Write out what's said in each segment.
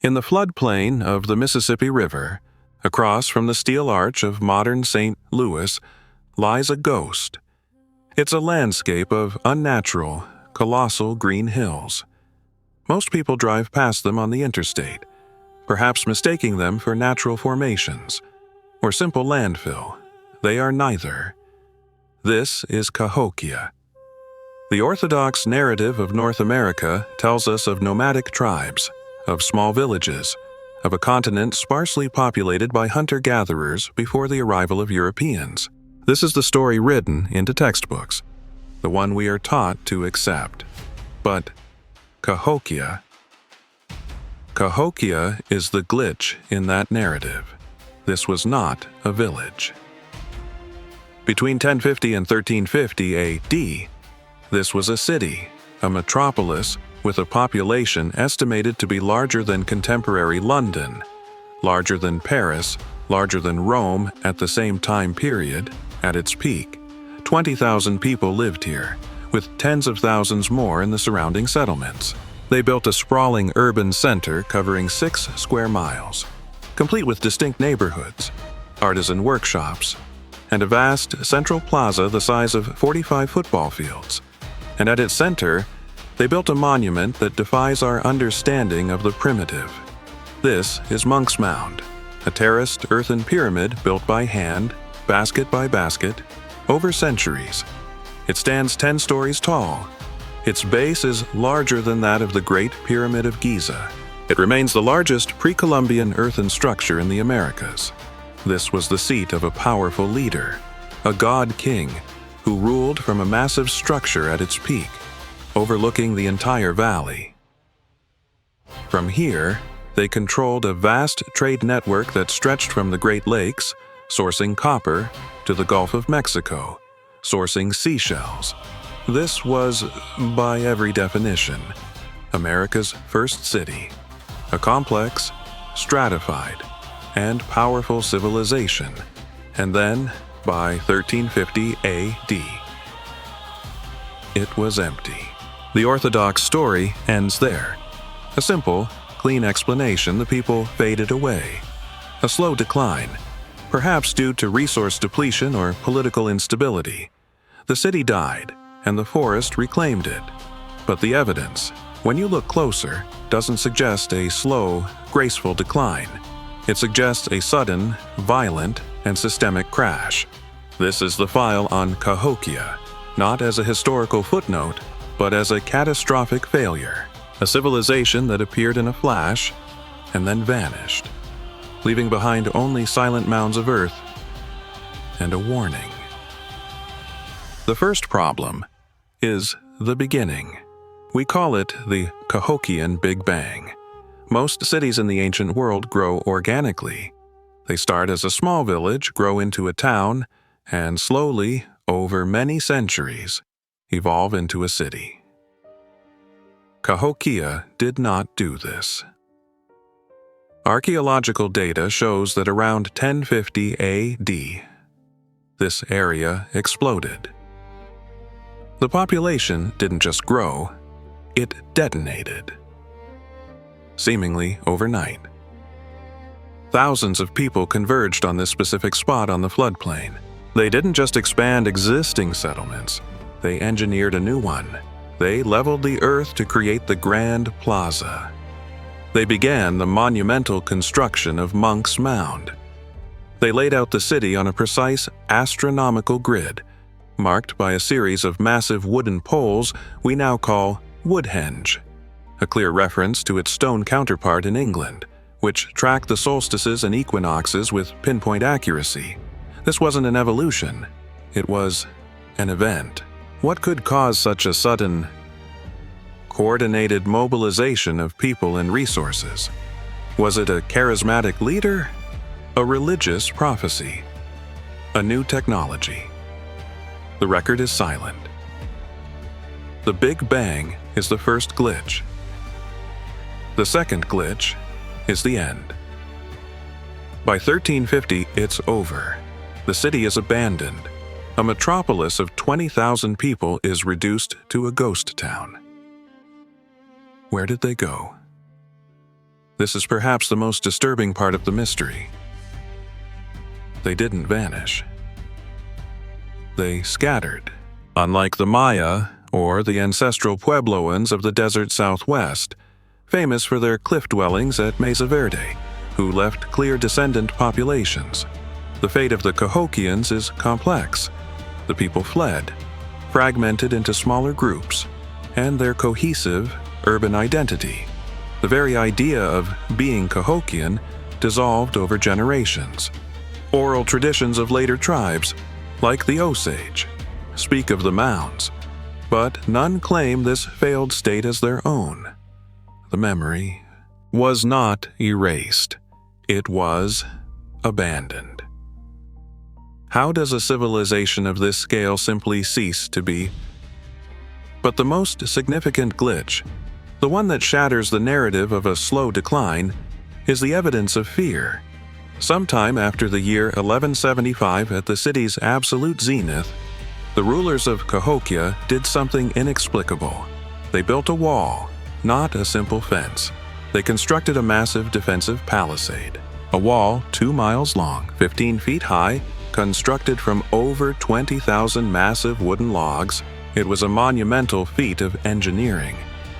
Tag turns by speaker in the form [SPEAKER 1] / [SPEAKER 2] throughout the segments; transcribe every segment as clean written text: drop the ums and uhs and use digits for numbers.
[SPEAKER 1] In the floodplain of the Mississippi River, across from the steel arch of modern St. Louis, lies a ghost. It's a landscape of unnatural, colossal green hills. Most people drive past them on the interstate, perhaps mistaking them for natural formations or simple landfill. They are neither. This is Cahokia. The Orthodox narrative of North America tells us of nomadic tribes, of small villages, of a continent sparsely populated by hunter-gatherers before the arrival of Europeans. This is the story written into textbooks, the one we are taught to accept. But Cahokia is the glitch in that narrative. This was not a village. Between 1050 and 1350 AD, this was a city, a metropolis, with a population estimated to be larger than contemporary London, larger than Paris, larger than Rome at the same time period, at its peak. 20,000 people lived here, with tens of thousands more in the surrounding settlements. They built a sprawling urban center covering 6 square miles, complete with distinct neighborhoods, artisan workshops, and a vast central plaza the size of 45 football fields. And at its center, they built a monument that defies our understanding of the primitive. This is Monk's Mound, a terraced earthen pyramid built by hand, basket by basket, over centuries. It stands 10 stories tall. Its base is larger than that of the Great Pyramid of Giza. It remains the largest pre-Columbian earthen structure in the Americas. This was the seat of a powerful leader, a god-king, who ruled from a massive structure at its peak, overlooking the entire valley. From here, they controlled a vast trade network that stretched from the Great Lakes, sourcing copper, to the Gulf of Mexico, sourcing seashells. This was, by every definition, America's first city, a complex, stratified, and powerful civilization. And then, by 1350 AD, it was empty. The Orthodox story ends there. A simple, clean explanation: the people faded away. A slow decline, perhaps due to resource depletion or political instability. The city died, and the forest reclaimed it. But the evidence, when you look closer, doesn't suggest a slow, graceful decline. It suggests a sudden, violent, and systemic crash. This is the file on Cahokia, not as a historical footnote, but as a catastrophic failure, a civilization that appeared in a flash and then vanished, leaving behind only silent mounds of earth and a warning. The first problem is the beginning. We call it the Cahokian Big Bang. Most cities in the ancient world grow organically. They start as a small village, grow into a town, and slowly, over many centuries, evolve into a city. Cahokia did not do this. Archaeological data shows that around 1050 AD, this area exploded. The population didn't just grow, it detonated. Seemingly overnight. Thousands of people converged on this specific spot on the floodplain. They didn't just expand existing settlements, they engineered a new one. They leveled the earth to create the Grand Plaza. They began the monumental construction of Monk's Mound. They laid out the city on a precise astronomical grid, marked by a series of massive wooden poles we now call Woodhenge, a clear reference to its stone counterpart in England, which tracked the solstices and equinoxes with pinpoint accuracy. This wasn't an evolution, it was an event. What could cause such a sudden, coordinated mobilization of people and resources? Was it a charismatic leader? A religious prophecy? A new technology? The record is silent. The Big Bang is the first glitch. The second glitch is the end. By 1350, it's over. The city is abandoned. A metropolis of 20,000 people is reduced to a ghost town. Where did they go? This is perhaps the most disturbing part of the mystery. They didn't vanish. They scattered. Unlike the Maya or the ancestral Puebloans of the desert Southwest, famous for their cliff dwellings at Mesa Verde, who left clear descendant populations, the fate of the Cahokians is complex. The people fled, fragmented into smaller groups, and their cohesive urban identity, the very idea of being Cahokian, dissolved over generations. Oral traditions of later tribes, like the Osage, speak of the Mounds, but none claim this failed state as their own. The memory was not erased. It was abandoned. How does a civilization of this scale simply cease to be? But the most significant glitch, the one that shatters the narrative of a slow decline, is the evidence of fear. Sometime after the year 1175, at the city's absolute zenith, the rulers of Cahokia did something inexplicable. They built a wall, not a simple fence. They constructed a massive defensive palisade, a wall 2 miles long, 15 feet high, constructed from over 20,000 massive wooden logs. It was a monumental feat of engineering,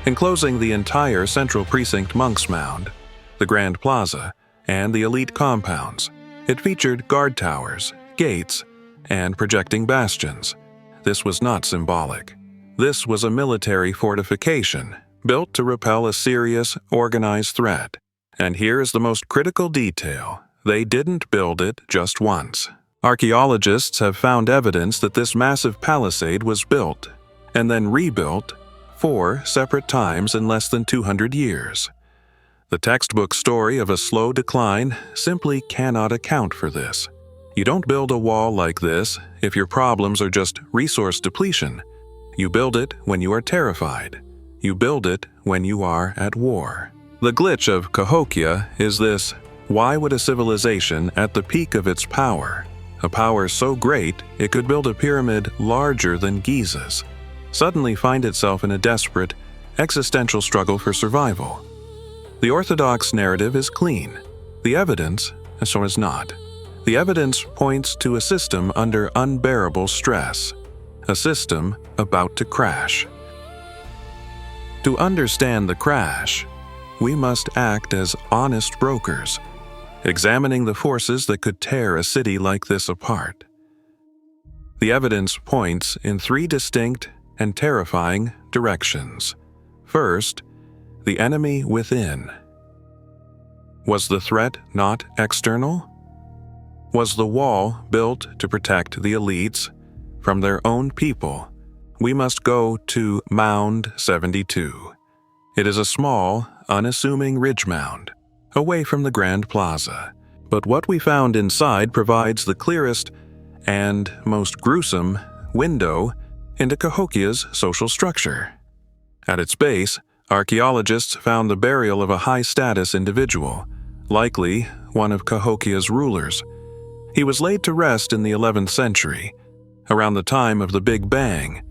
[SPEAKER 1] enclosing the entire central precinct Monk's Mound, the Grand Plaza, and the elite compounds. It featured guard towers, gates, and projecting bastions. This was not symbolic. This was a military fortification, built to repel a serious, organized threat. And here is the most critical detail. They didn't build it just once. Archaeologists have found evidence that this massive palisade was built and then rebuilt 4 separate times in less than 200 years. The textbook story of a slow decline simply cannot account for this. You don't build a wall like this if your problems are just resource depletion. You build it when you are terrified. You build it when you are at war. The glitch of Cahokia is this: why would a civilization at the peak of its power, a power so great it could build a pyramid larger than Giza's, suddenly find itself in a desperate, existential struggle for survival? The orthodox narrative is clean. The evidence, so is not. The evidence points to a system under unbearable stress, a system about to crash. To understand the crash, we must act as honest brokers, examining the forces that could tear a city like this apart. The evidence points in 3 distinct and terrifying directions. First, the enemy within. Was the threat not external? Was the wall built to protect the elites from their own people? We must go to Mound 72. It is a small, unassuming ridge mound, away from the Grand Plaza. But what we found inside provides the clearest and most gruesome window into Cahokia's social structure. At its base, archaeologists found the burial of a high-status individual, likely one of Cahokia's rulers. He was laid to rest in the 11th century, around the time of the Big Bang.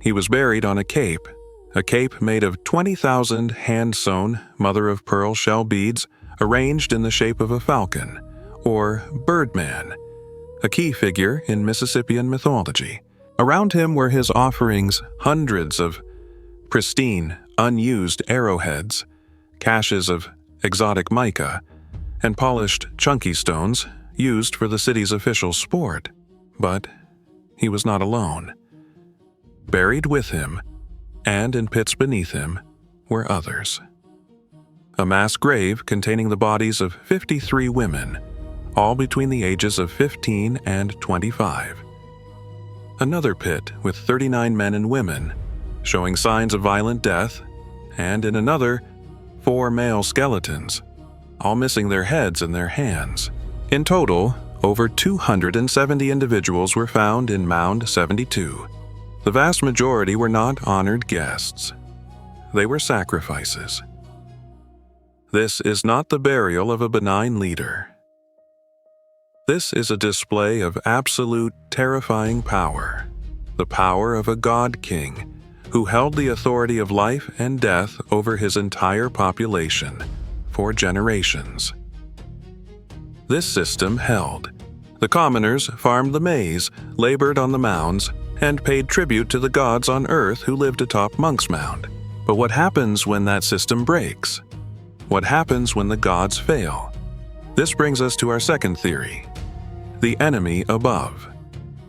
[SPEAKER 1] He was buried on a cape made of 20,000 hand-sewn mother-of-pearl shell beads arranged in the shape of a falcon, or Birdman, a key figure in Mississippian mythology. Around him were his offerings, hundreds of pristine, unused arrowheads, caches of exotic mica, and polished chunky stones used for the city's official sport. But he was not alone. Buried with him, and in pits beneath him, were others. A mass grave containing the bodies of 53 women, all between the ages of 15 and 25. Another pit with 39 men and women, showing signs of violent death, and in another, 4 male skeletons, all missing their heads and their hands. In total, over 270 individuals were found in Mound 72. The vast majority were not honored guests. They were sacrifices. This is not the burial of a benign leader. This is a display of absolute, terrifying power, the power of a god-king who held the authority of life and death over his entire population, for generations. This system held. The commoners farmed the maize, labored on the mounds, and paid tribute to the gods on earth who lived atop Monk's Mound. But what happens when that system breaks? What happens when the gods fail? This brings us to our second theory: the enemy above.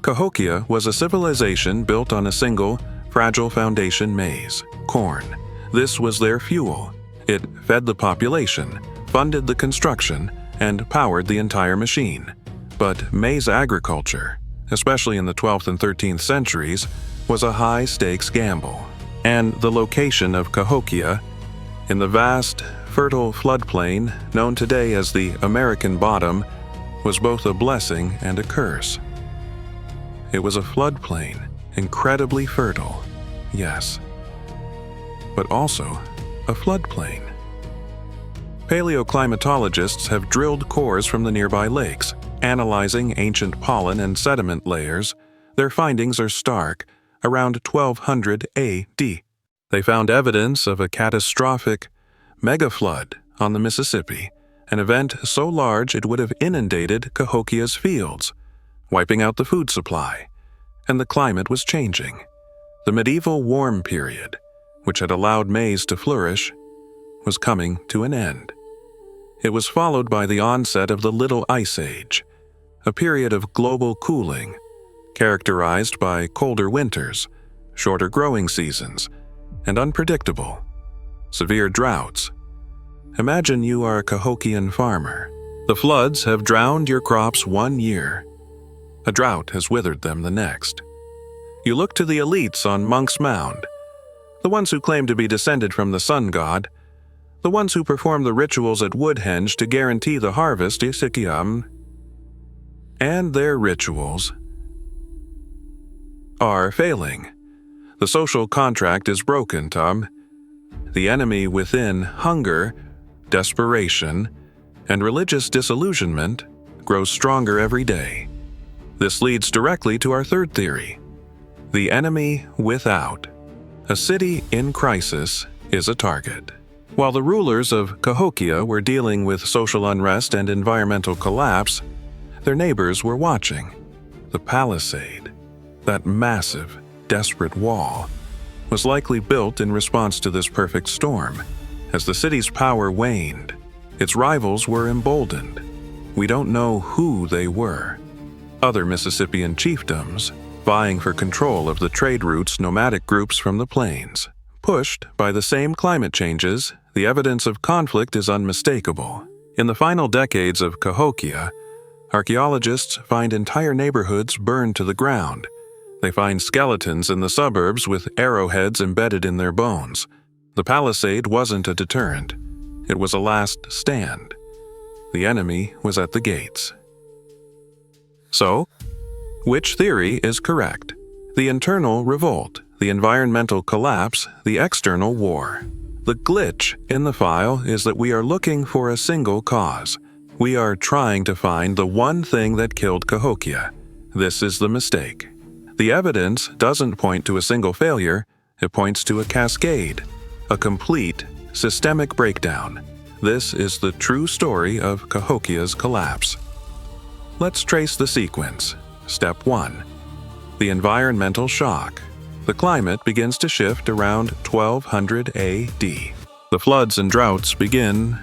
[SPEAKER 1] Cahokia was a civilization built on a single, fragile foundation: maize, corn. This was their fuel. It fed the population, funded the construction, and powered the entire machine. But maize agriculture, especially in the 12th and 13th centuries, was a high-stakes gamble. And the location of Cahokia, in the vast, fertile floodplain known today as the American Bottom, was both a blessing and a curse. It was a floodplain, incredibly fertile, yes, but also a floodplain. Paleoclimatologists have drilled cores from the nearby lakes, analyzing ancient pollen and sediment layers. Their findings are stark. Around 1200 AD, they found evidence of a catastrophic megaflood on the Mississippi, an event so large it would have inundated Cahokia's fields, wiping out the food supply, and the climate was changing. The medieval warm period, which had allowed maize to flourish, was coming to an end. It was followed by the onset of the Little Ice Age, a period of global cooling, characterized by colder winters, shorter growing seasons, and unpredictable, severe droughts. Imagine you are a Cahokian farmer. The floods have drowned your crops 1 year. A drought has withered them the next. You look to the elites on Monk's Mound, the ones who claim to be descended from the sun god, the ones who perform the rituals at Woodhenge to guarantee the harvest, and their rituals are failing. The social contract is broken, Tom. The enemy within, hunger, desperation, and religious disillusionment, grows stronger every day. This leads directly to our third theory: the enemy without. A city in crisis is a target. While the rulers of Cahokia were dealing with social unrest and environmental collapse, their neighbors were watching. The palisade, that massive, desperate wall, was likely built in response to this perfect storm. As the city's power waned, its rivals were emboldened. We don't know who they were. Other Mississippian chiefdoms, vying for control of the trade routes, nomadic groups from the plains. Pushed by the same climate changes, the evidence of conflict is unmistakable. In the final decades of Cahokia, archaeologists find entire neighborhoods burned to the ground. They find skeletons in the suburbs with arrowheads embedded in their bones. The palisade wasn't a deterrent. It was a last stand. The enemy was at the gates. So, which theory is correct? The internal revolt, the environmental collapse, the external war. The glitch in the file is that we are looking for a single cause. We are trying to find the one thing that killed Cahokia. This is the mistake. The evidence doesn't point to a single failure, it points to a cascade, a complete, systemic breakdown. This is the true story of Cahokia's collapse. Let's trace the sequence. Step 1. The environmental shock. The climate begins to shift around 1200 AD. The floods and droughts begin.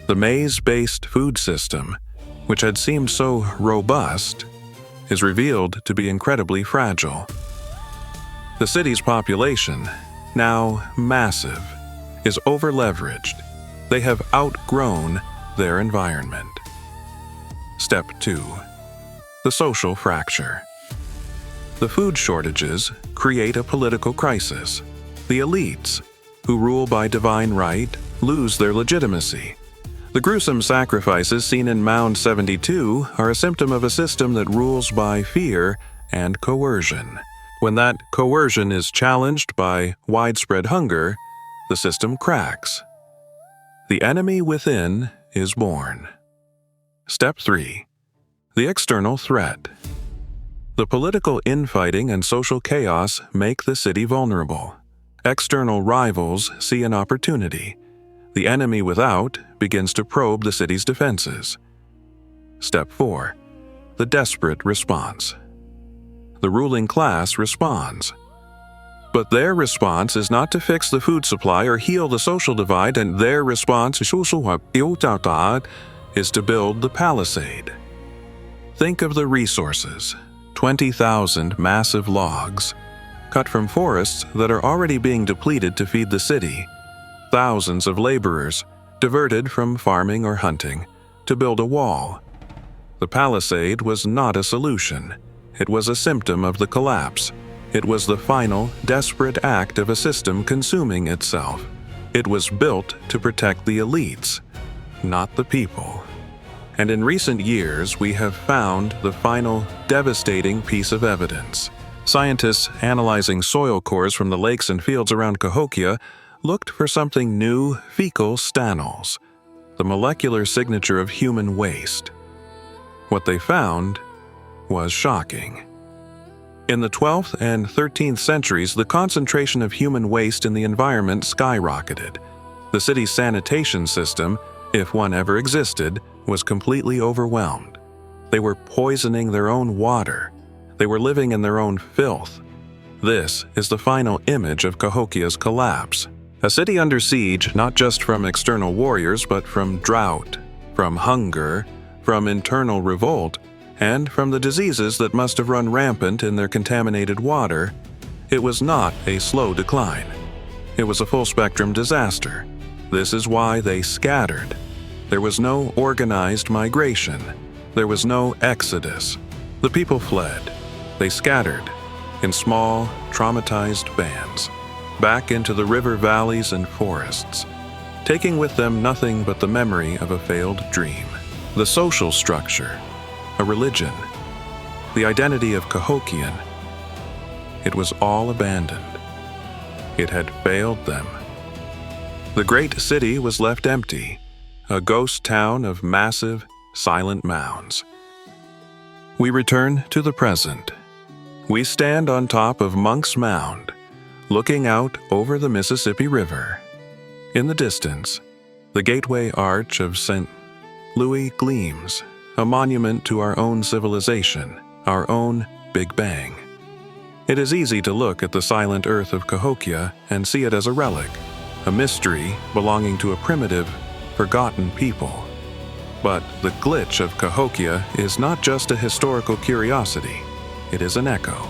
[SPEAKER 1] The maize-based food system, which had seemed so robust, is revealed to be incredibly fragile. The city's population, now massive, is over-leveraged. They have outgrown their environment. Step 2. The social fracture. The food shortages create a political crisis. The elites, who rule by divine right, lose their legitimacy. The gruesome sacrifices seen in Mound 72 are a symptom of a system that rules by fear and coercion. When that coercion is challenged by widespread hunger, the system cracks. The enemy within is born. Step 3. The external threat. The political infighting and social chaos make the city vulnerable. External rivals see an opportunity. The enemy without begins to probe the city's defenses. Step 4. The desperate response. The ruling class responds. But their response is not to fix the food supply or heal the social divide, and their response is to build the palisade. Think of the resources: 20,000 massive logs, cut from forests that are already being depleted to feed the city, thousands of laborers diverted from farming or hunting to build a wall. The palisade was not a solution. It was a symptom of the collapse. It was the final, desperate act of a system consuming itself. It was built to protect the elites, not the people. And in recent years, we have found the final, devastating piece of evidence. Scientists analyzing soil cores from the lakes and fields around Cahokia looked for something new: fecal stanols, the molecular signature of human waste. What they found was shocking. In the 12th and 13th centuries, the concentration of human waste in the environment skyrocketed. The city's sanitation system, if one ever existed, was completely overwhelmed. They were poisoning their own water. They were living in their own filth. This is the final image of Cahokia's collapse. A city under siege not just from external warriors, but from drought, from hunger, from internal revolt, and from the diseases that must have run rampant in their contaminated water. It was not a slow decline. It was a full-spectrum disaster. This is why they scattered. There was no organized migration. There was no exodus. The people fled. They scattered in small, traumatized bands, back into the river valleys and forests, taking with them nothing but the memory of a failed dream. The social structure, a religion, the identity of Cahokian, it was all abandoned. It had failed them. The great city was left empty, a ghost town of massive, silent mounds. We return to the present. We stand on top of Monk's Mound, looking out over the Mississippi River. In the distance, the gateway arch of St. Louis gleams, a monument to our own civilization, our own Big Bang. It is easy to look at the silent earth of Cahokia and see it as a relic, a mystery belonging to a primitive, forgotten people. But the glitch of Cahokia is not just a historical curiosity, it is an echo.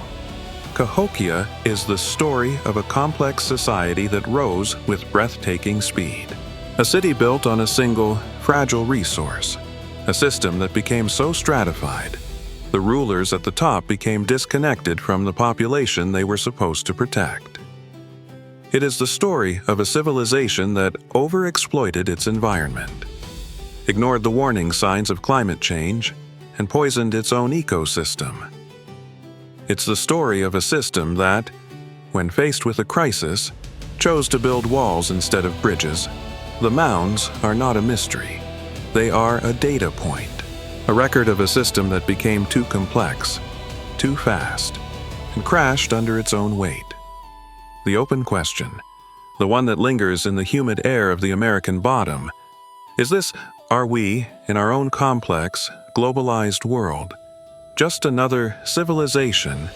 [SPEAKER 1] Cahokia is the story of a complex society that rose with breathtaking speed. A city built on a single, fragile resource. A system that became so stratified, the rulers at the top became disconnected from the population they were supposed to protect. It is the story of a civilization that overexploited its environment, ignored the warning signs of climate change, and poisoned its own ecosystem. It's the story of a system that, when faced with a crisis, chose to build walls instead of bridges. The mounds are not a mystery. They are a data point, a record of a system that became too complex, too fast, and crashed under its own weight. The open question, the one that lingers in the humid air of the American bottom, are we, in our own complex, globalized world, just another civilization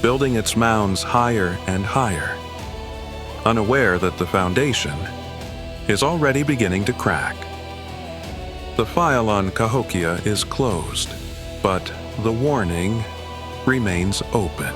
[SPEAKER 1] building its mounds higher and higher, unaware that the foundation is already beginning to crack? The file on Cahokia is closed, but the warning remains open.